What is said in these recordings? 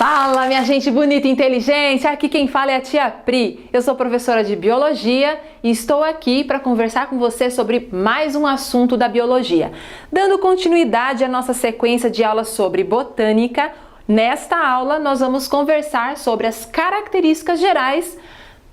Fala, minha gente bonita e inteligente! Aqui quem fala é a tia Pri. Eu sou professora de Biologia e estou aqui para conversar com você sobre mais um assunto da Biologia. Dando continuidade à nossa sequência de aulas sobre Botânica, nesta aula nós vamos conversar sobre as características gerais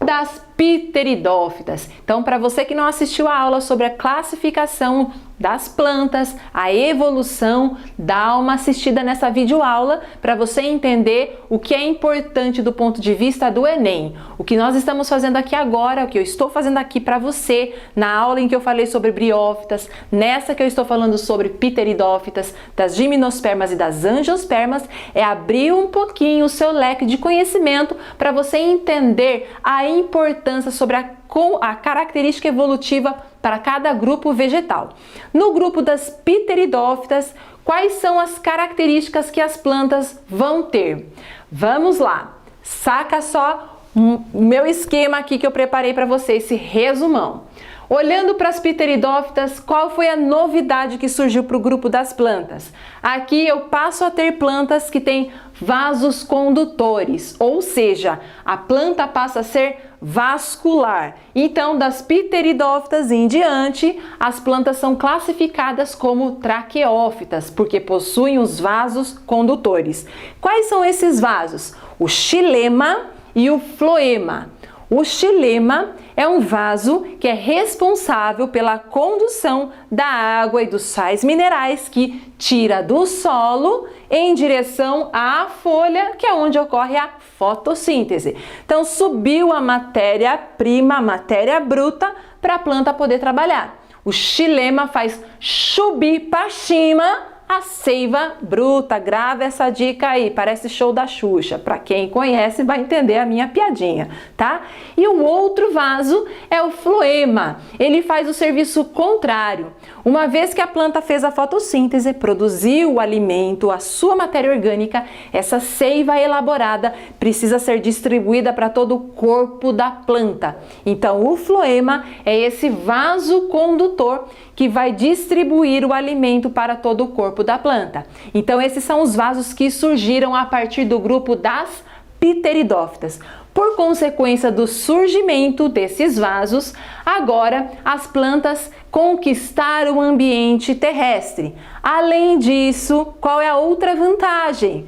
das pteridófitas. Então, para você que não assistiu a aula sobre a classificação das plantas, a evolução, dá uma assistida nessa videoaula para você entender o que é importante do ponto de vista do Enem. O que nós estamos fazendo aqui agora, o que eu estou fazendo aqui para você, na aula em que eu falei sobre briófitas, nessa que eu estou falando sobre pteridófitas, das gimnospermas e das angiospermas, é abrir um pouquinho o seu leque de conhecimento para você entender a importância sobre a característica evolutiva para cada grupo vegetal. No grupo das pteridófitas, quais são as características que as plantas vão ter? Vamos lá, saca só o meu esquema aqui que eu preparei para você, esse resumão. Olhando para as pteridófitas, qual foi a novidade que surgiu para o grupo das plantas? Aqui eu passo a ter plantas que têm vasos condutores, ou seja, a planta passa a ser vascular. Então, das pteridófitas em diante, as plantas são classificadas como traqueófitas, porque possuem os vasos condutores. Quais são esses vasos? O xilema e o floema. O xilema é um vaso que é responsável pela condução da água e dos sais minerais que tira do solo em direção à folha, que é onde ocorre a fotossíntese. Então, subiu a matéria-prima, a matéria bruta, para a planta poder trabalhar. O xilema faz subir para cima a seiva bruta. Grava essa dica aí, parece show da Xuxa. Para quem conhece vai entender a minha piadinha, tá? E o outro vaso é o floema. Ele faz o serviço contrário. Uma vez que a planta fez a fotossíntese, produziu o alimento, a sua matéria orgânica, essa seiva elaborada precisa ser distribuída para todo o corpo da planta. Então, o floema é esse vaso condutor que vai distribuir o alimento para todo o corpo da planta. Então, esses são os vasos que surgiram a partir do grupo das pteridófitas. Por consequência do surgimento desses vasos, agora as plantas conquistaram o ambiente terrestre. Além disso, qual é a outra vantagem?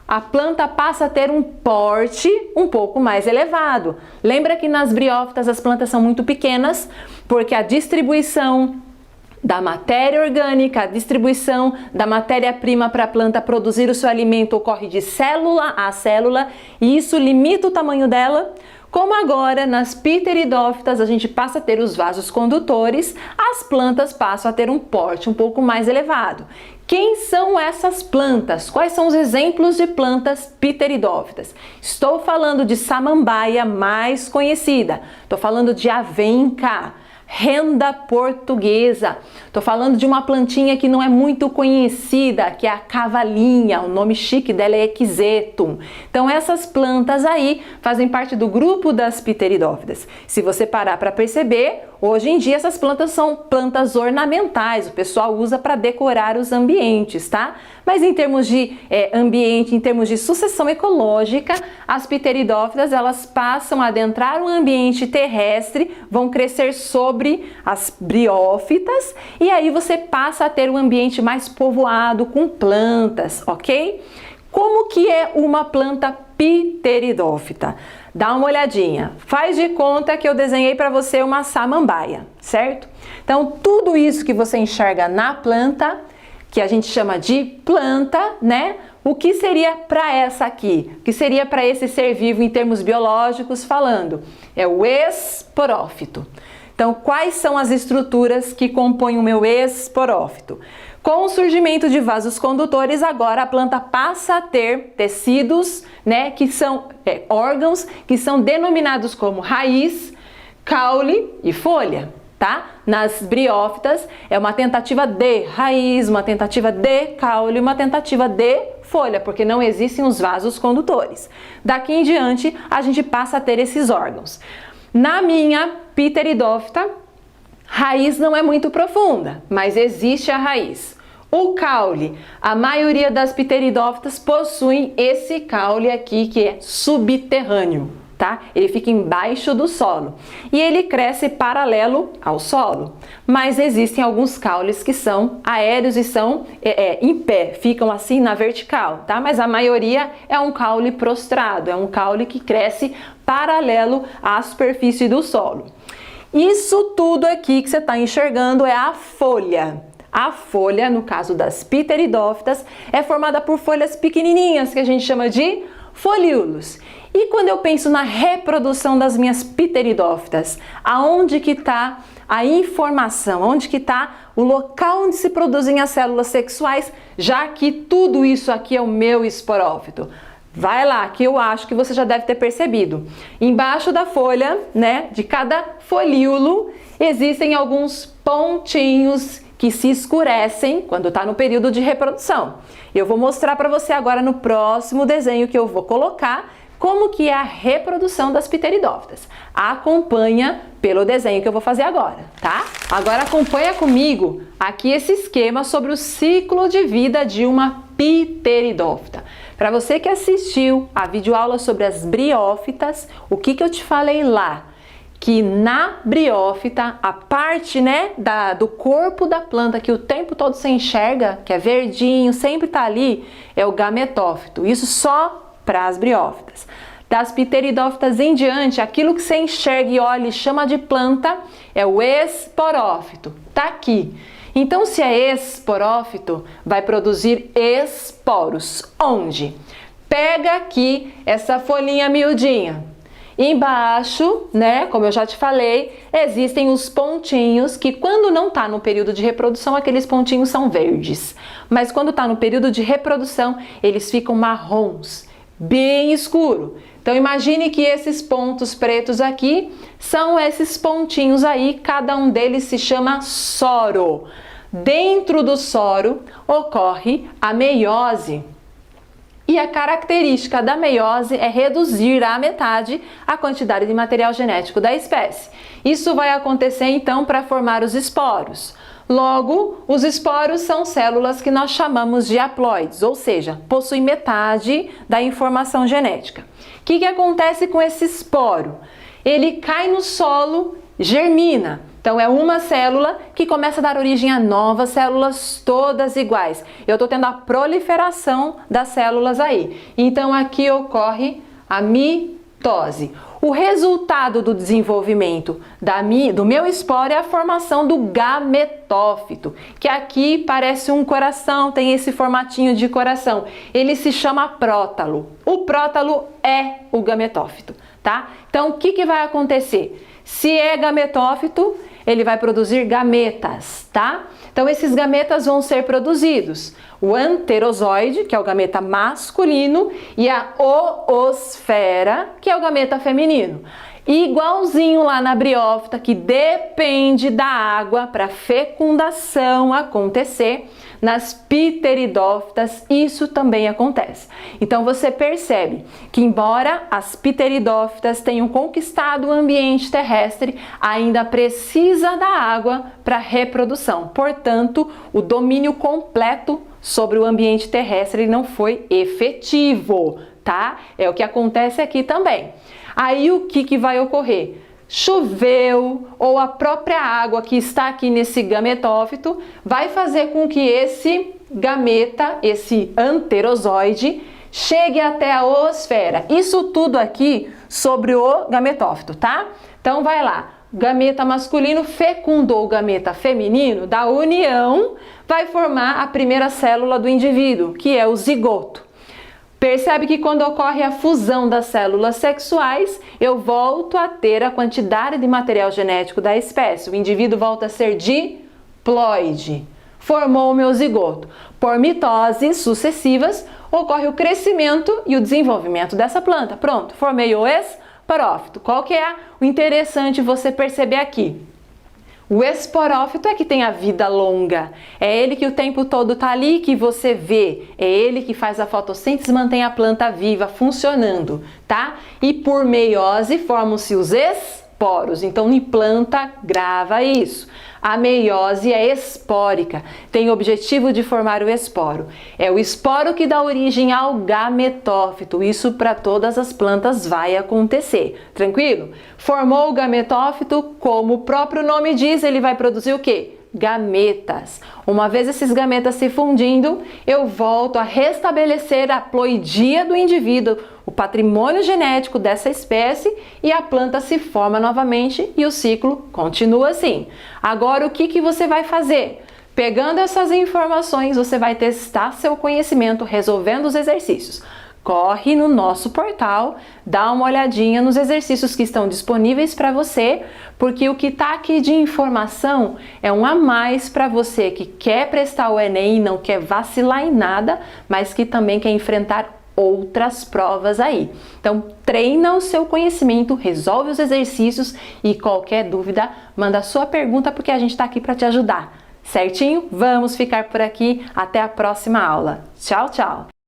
A planta passa a ter um porte um pouco mais elevado. Lembra que nas briófitas as plantas são muito pequenas, porque a distribuição da matéria orgânica, a distribuição da matéria-prima para a planta produzir o seu alimento ocorre de célula a célula e isso limita o tamanho dela. Como agora nas pteridófitas a gente passa a ter os vasos condutores, as plantas passam a ter um porte um pouco mais elevado. Quem são essas plantas? Quais são os exemplos de plantas pteridófitas? Estou falando de samambaia mais conhecida, estou falando de avenca, renda portuguesa. Estou falando de uma plantinha que não é muito conhecida, que é a cavalinha. O nome chique dela é Equisetum. Então essas plantas aí fazem parte do grupo das pteridófitas. Se você parar para perceber, hoje em dia essas plantas são plantas ornamentais. O pessoal usa para decorar os ambientes, tá? Mas em termos de ambiente, em termos de sucessão ecológica, as pteridófitas elas passam a adentrar o ambiente terrestre, vão crescer sobre as briófitas e aí você passa a ter um ambiente mais povoado com plantas, ok? Como que é uma planta pteridófita? Dá uma olhadinha, faz de conta que eu desenhei para você uma samambaia, certo? Então tudo isso que você enxerga na planta, que a gente chama de planta, né? O que seria para essa aqui? O que seria para esse ser vivo em termos biológicos falando? É o esporófito. Então, quais são as estruturas que compõem o meu esporófito? Com o surgimento de vasos condutores, agora a planta passa a ter tecidos, né, que são órgãos que são denominados como raiz, caule e folha. Tá? Nas briófitas é uma tentativa de raiz, uma tentativa de caule, uma tentativa de folha, porque não existem os vasos condutores. Daqui em diante a gente passa a ter esses órgãos. Na minha pteridófita, raiz não é muito profunda, mas existe a raiz. O caule, a maioria das pteridófitas possuem esse caule aqui que é subterrâneo, tá? Ele fica embaixo do solo e ele cresce paralelo ao solo. Mas existem alguns caules que são aéreos e são em pé, ficam assim na vertical, tá? Mas a maioria é um caule prostrado, é um caule que cresce paralelo à superfície do solo. Isso tudo aqui que você está enxergando é a folha. A folha, no caso das pteridófitas, é formada por folhas pequenininhas que a gente chama de folíolos. E quando eu penso na reprodução das minhas pteridófitas, aonde que está a informação, onde que está o local onde se produzem as células sexuais, já que tudo isso aqui é o meu esporófito? Vai lá, que eu acho que você já deve ter percebido. Embaixo da folha, né, de cada folíolo, existem alguns pontinhos que se escurecem quando está no período de reprodução. Eu vou mostrar para você agora no próximo desenho que eu vou colocar como que é a reprodução das pteridófitas. Acompanha pelo desenho que eu vou fazer agora, tá? Agora acompanha comigo aqui esse esquema sobre o ciclo de vida de uma pteridófita. Para você que assistiu a videoaula sobre as briófitas, o que eu te falei lá? Que na briófita, a parte, né, do corpo da planta que o tempo todo você enxerga, que é verdinho, sempre tá ali, é o gametófito. Isso só para as briófitas. Das pteridófitas em diante, aquilo que você enxerga e olha e chama de planta é o esporófito. Tá aqui. Então, se é esporófito, vai produzir esporos. Onde? Pega aqui essa folhinha miudinha. Embaixo, né, como eu já te falei, existem os pontinhos que quando não está no período de reprodução, aqueles pontinhos são verdes. Mas quando está no período de reprodução, eles ficam marrons, bem escuro. Então imagine que esses pontos pretos aqui são esses pontinhos aí, cada um deles se chama soro. Dentro do soro ocorre a meiose. E a característica da meiose é reduzir à metade a quantidade de material genético da espécie. Isso vai acontecer então para formar os esporos. Logo, os esporos são células que nós chamamos de haploides, ou seja, possuem metade da informação genética. O que acontece com esse esporo? Ele cai no solo, germina. Então é uma célula que começa a dar origem a novas células todas iguais. Eu estou tendo a proliferação das células aí. Então aqui ocorre a mitose. O resultado do desenvolvimento do meu esporo é a formação do gametófito, que aqui parece um coração, tem esse formatinho de coração. Ele se chama prótalo. O prótalo é o gametófito, tá? Então o que vai acontecer? Se é gametófito, ele vai produzir gametas, tá? Então esses gametas vão ser produzidos. O anterozoide, que é o gameta masculino, e a oosfera, que é o gameta feminino. Igualzinho lá na briófita, que depende da água para fecundação acontecer, nas pteridófitas isso também acontece. Então você percebe que embora as pteridófitas tenham conquistado o ambiente terrestre, ainda precisa da água para reprodução. Portanto, o domínio completo sobre o ambiente terrestre não foi efetivo, tá? É o que acontece aqui também. Aí o que vai ocorrer? Choveu ou a própria água que está aqui nesse gametófito vai fazer com que esse gameta, esse anterozoide, chegue até a oosfera. Isso tudo aqui sobre o gametófito, tá? Então vai lá. Gameta masculino fecundou o gameta feminino, da união vai formar a primeira célula do indivíduo, que é o zigoto. Percebe que quando ocorre a fusão das células sexuais, eu volto a ter a quantidade de material genético da espécie. O indivíduo volta a ser diploide. Formou o meu zigoto. Por mitoses sucessivas, ocorre o crescimento e o desenvolvimento dessa planta. Pronto, formei o esporófito. Qual que é o interessante você perceber aqui? O esporófito é que tem a vida longa, é ele que o tempo todo está ali, que você vê, é ele que faz a fotossíntese e mantém a planta viva, funcionando, tá? E por meiose formam-se os esporos, então em planta grava isso. A meiose é espórica, tem o objetivo de formar o esporo. É o esporo que dá origem ao gametófito. Isso para todas as plantas vai acontecer. Tranquilo? Formou o gametófito, como o próprio nome diz, ele vai produzir o quê? Gametas. Uma vez esses gametas se fundindo, eu volto a restabelecer a ploidia do indivíduo, o patrimônio genético dessa espécie, e a planta se forma novamente e o ciclo continua assim. Agora, o que você vai fazer? Pegando essas informações, você vai testar seu conhecimento resolvendo os exercícios. Corre no nosso portal, dá uma olhadinha nos exercícios que estão disponíveis para você, porque o que está aqui de informação é um a mais para você que quer prestar o Enem e não quer vacilar em nada, mas que também quer enfrentar outras provas aí. Então, treina o seu conhecimento, resolve os exercícios e qualquer dúvida, manda a sua pergunta porque a gente está aqui para te ajudar. Certinho? Vamos ficar por aqui. Até a próxima aula. Tchau, tchau!